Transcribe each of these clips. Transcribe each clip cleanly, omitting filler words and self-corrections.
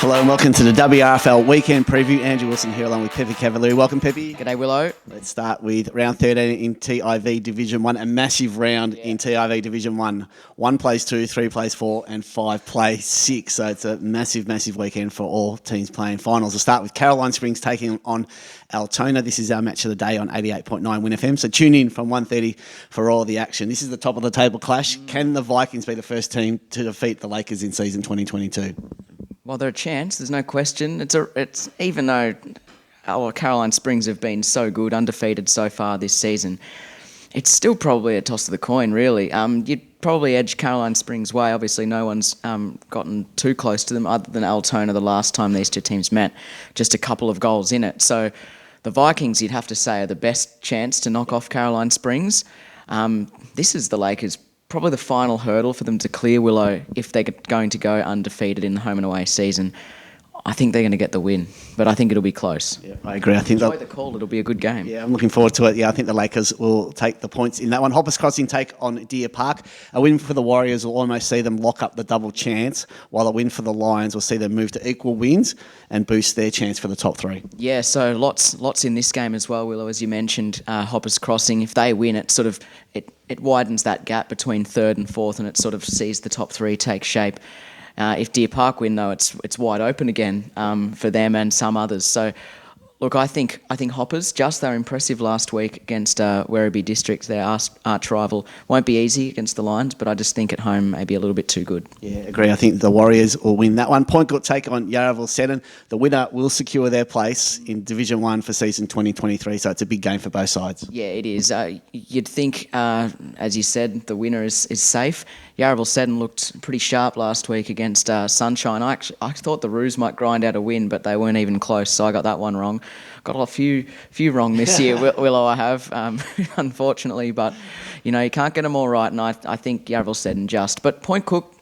Hello and welcome to the WRFL Weekend Preview. Andrew Wilson here along with Peppe Cavalieri. Welcome, Peppe. G'day, Willow. Let's start with round 13 in TIV Division 1, a massive round in TIV Division 1. 1 plays 2, 3 plays 4 and 5 plays 6. So it's a massive, massive weekend for all teams playing finals. We'll start with Caroline Springs taking on Altona. This is our match of the day on 88.9 WYN FM. So tune in from 1:30 for all the action. This is the top of the table clash. Can the Vikings be the first team to defeat the Lakers in season 2022? Well, they're a chance. There's no question. It's even though our Caroline Springs have been so good, undefeated so far this season, it's still probably a toss of the coin, really. You'd probably edge Caroline Springs' way. Obviously, no one's gotten too close to them other than Altona the last time these two teams met. Just a couple of goals in it. So the Vikings, you'd have to say, are the best chance to knock off Caroline Springs. This is the Lakers' probably the final hurdle for them to clear, Willow, if they're going to go undefeated in the home and away season. I think they're going to get the win, but I think it'll be close. Yeah, I agree. I think enjoy the call. It'll be a good game. Yeah, I'm looking forward to it. Yeah, I think the Lakers will take the points in that one. Hoppers Crossing take on Deer Park. A win for the Warriors will almost see them lock up the double chance, while a win for the Lions will see them move to equal wins and boost their chance for the top 3. Yeah, so lots in this game as well, Willow. As you mentioned, Hoppers Crossing, if they win, it sort of it widens that gap between third and fourth, and it sort of sees the top 3 take shape. If Deer Park win, though, it's wide open again for them and some others. So, look, I think Hoppers, they were impressive last week against Werribee District, their arch rival. Won't be easy against the Lions, but I just think at home maybe a little bit too good. Yeah, agree. I think the Warriors will win that one. Point Court take on Yarraville Seddon. The winner will secure their place in Division 1 for season 2023, so it's a big game for both sides. Yeah, it is. You'd think, as you said, the winner is safe. Yarraville Seddon looked pretty sharp last week against Sunshine. I thought the Roos might grind out a win, but they weren't even close, so I got that one wrong. Got a few wrong this year, Willow, I have, unfortunately, but you can't get them all right, and I think Yarraville Seddon just. But Point Cook,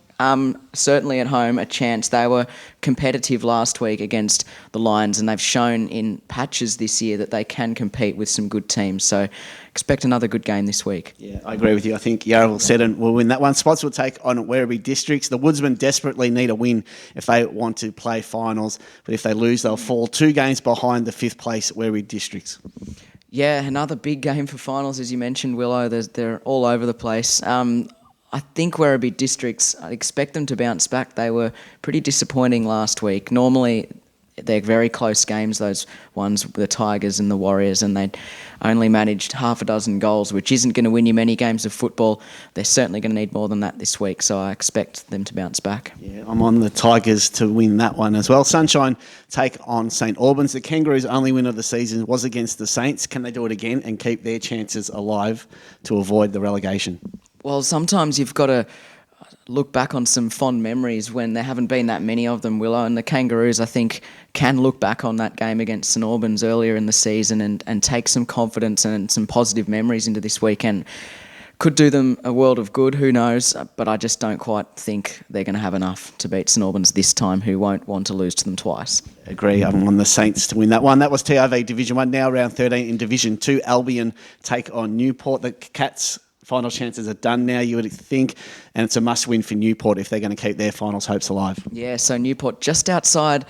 certainly at home, a chance. They were competitive last week against the Lions, and they've shown in patches this year that they can compete with some good teams. So expect another good game this week. Yeah, I agree with you. I think Yarraville Seddon will win that one. Spots will take on Werribee Districts. The Woodsmen desperately need a win if they want to play finals, but if they lose, they'll fall 2 games behind the 5th place Werribee Districts. Yeah, another big game for finals, as you mentioned, Willow. They're all over the place. I think Werribee Districts, I expect them to bounce back. They were pretty disappointing last week. Normally, they're very close games, those ones, the Tigers and the Warriors, and they only managed half a dozen goals, which isn't going to win you many games of football. They're certainly going to need more than that this week, so I expect them to bounce back. Yeah, I'm on the Tigers to win that one as well. Sunshine take on St Albans. The Kangaroos' only win of the season was against the Saints. Can they do it again and keep their chances alive to avoid the relegation? Well, sometimes you've got to look back on some fond memories when there haven't been that many of them, Willow. And the Kangaroos, I think, can look back on that game against St Albans earlier in the season and take some confidence and some positive memories into this weekend. Could do them a world of good, who knows? But I just don't quite think they're going to have enough to beat St Albans this time, who won't want to lose to them twice. Agree. I'm on the Saints to win that one. That was TIV Division 1. Now round 13 in Division 2. Albion take on Newport. The Cats' final chances are done now, you would think, and it's a must-win for Newport if they're going to keep their finals hopes alive. Yeah, so Newport just outside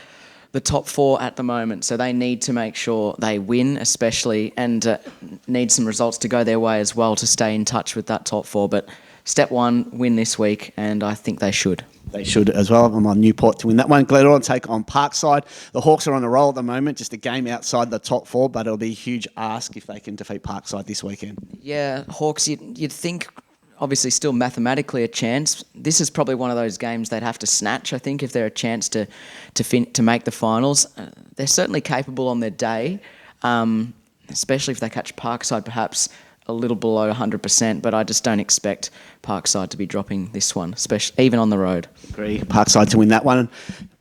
the top 4 at the moment, so they need to make sure they win, especially, and need some results to go their way as well to stay in touch with that top 4. But step 1, win this week, and I think they should. They should as well. I'm on Newport to win that one. Glenelg take on Parkside. The Hawks are on a roll at the moment, just a game outside the top 4, but it'll be a huge ask if they can defeat Parkside this weekend. Yeah, Hawks, you'd think, obviously still mathematically a chance. This is probably one of those games they'd have to snatch, I think, if they're a chance to make the finals. They're certainly capable on their day, especially if they catch Parkside perhaps a little below 100%, but I just don't expect Parkside to be dropping this one, especially even on the road. Agree. Parkside to win that one.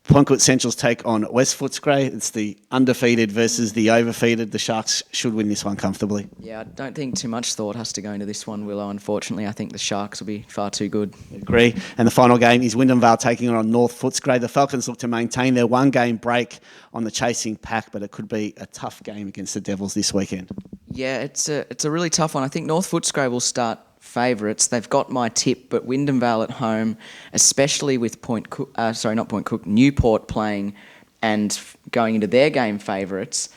Point Court Central's take on West Footscray. It's the undefeated versus the overfeeded. The Sharks should win this one comfortably. Yeah, I don't think too much thought has to go into this one, Willow. Unfortunately, I think the Sharks will be far too good. Agree. And the final game is Wyndham Vale taking on North Footscray. The Falcons look to maintain their 1-game break on the chasing pack, but it could be a tough game against the Devils this weekend. Yeah, it's a really tough one. I think North Footscray will start favourites. They've got my tip, but Wyndham Vale at home, especially with Newport playing and going into their game favourites,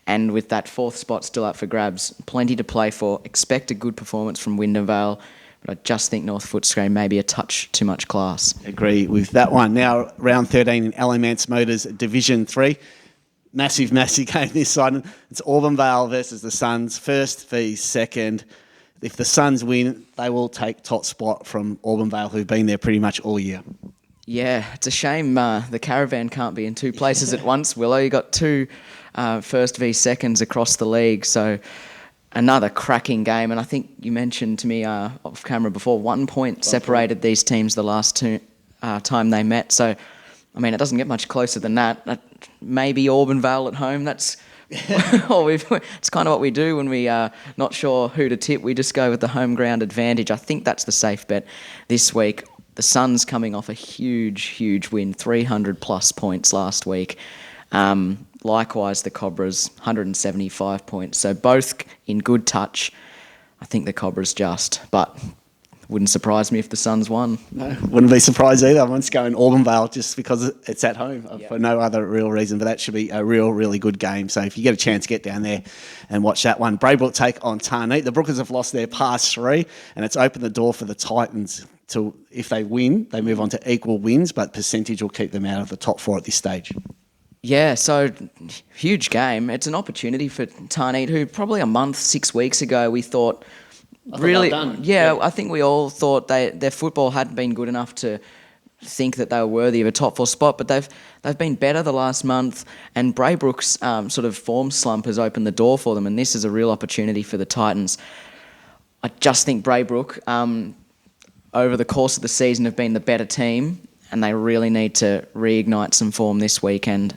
and with that fourth spot still up for grabs, plenty to play for. Expect a good performance from Wyndham Vale, but I just think North Footscray may be a touch too much class. Agree with that one. Now, round 13 in Alan Mance Motors Division 3. Massive game this side. It's Auburndale versus the Suns. First v second. If the Suns win, they will take top spot from Auburndale, who've been there pretty much all year. Yeah, it's a shame the caravan can't be in two places at once, Willow. You got two first v seconds across the league, so another cracking game. And I think you mentioned to me off camera before, 1 point separated these teams the last time they met. So, I mean, it doesn't get much closer than that. Maybe Auburndale at home. That's it's kind of what we do when we are not sure who to tip. We just go with the home ground advantage. I think that's the safe bet this week. The Suns coming off a huge win, 300+ points last week. Likewise, the Cobras, 175 points. So both in good touch. I think the Cobras just, but wouldn't surprise me if the Suns won. No, wouldn't be surprised either. I'm just going Auburndale just because it's at home for no other real reason. But that should be a really good game. So if you get a chance, get down there and watch that one. Braybrook take on Taree. The Brookers have lost their past three, and it's opened the door for the Titans to, if they win, they move on to equal wins, but percentage will keep them out of the top four at this stage. Yeah, so huge game. It's an opportunity for Taree, who probably a month, 6 weeks ago, we thought really, yeah, I think we all thought their football hadn't been good enough to think that they were worthy of a top four spot, but they've been better the last month, and Braybrook's sort of form slump has opened the door for them, and this is a real opportunity for the Titans. I just think Braybrook, over the course of the season, have been the better team, and they really need to reignite some form this weekend.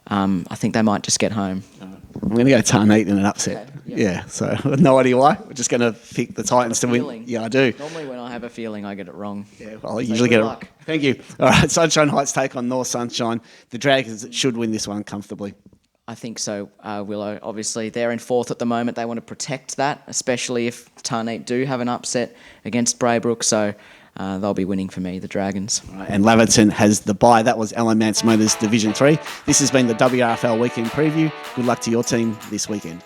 I think they might just get home. I'm going to go Taree in an upset. Okay, yep. Yeah, so no idea why. We're just going to pick the Titans to win. Yeah, I do. Normally when I have a feeling, I get it wrong. Yeah, well, I usually get it wrong. Thank you. All right, Sunshine Heights take on North Sunshine. The Dragons should win this one comfortably. I think so, Willow. Obviously, they're in fourth at the moment. They want to protect that, especially if Taree do have an upset against Braybrook. So they'll be winning for me, the Dragons. Right, and Laverton has the bye. That was Alan Mance Motors Division 3. This has been the WRFL Weekend Preview. Good luck to your team this weekend.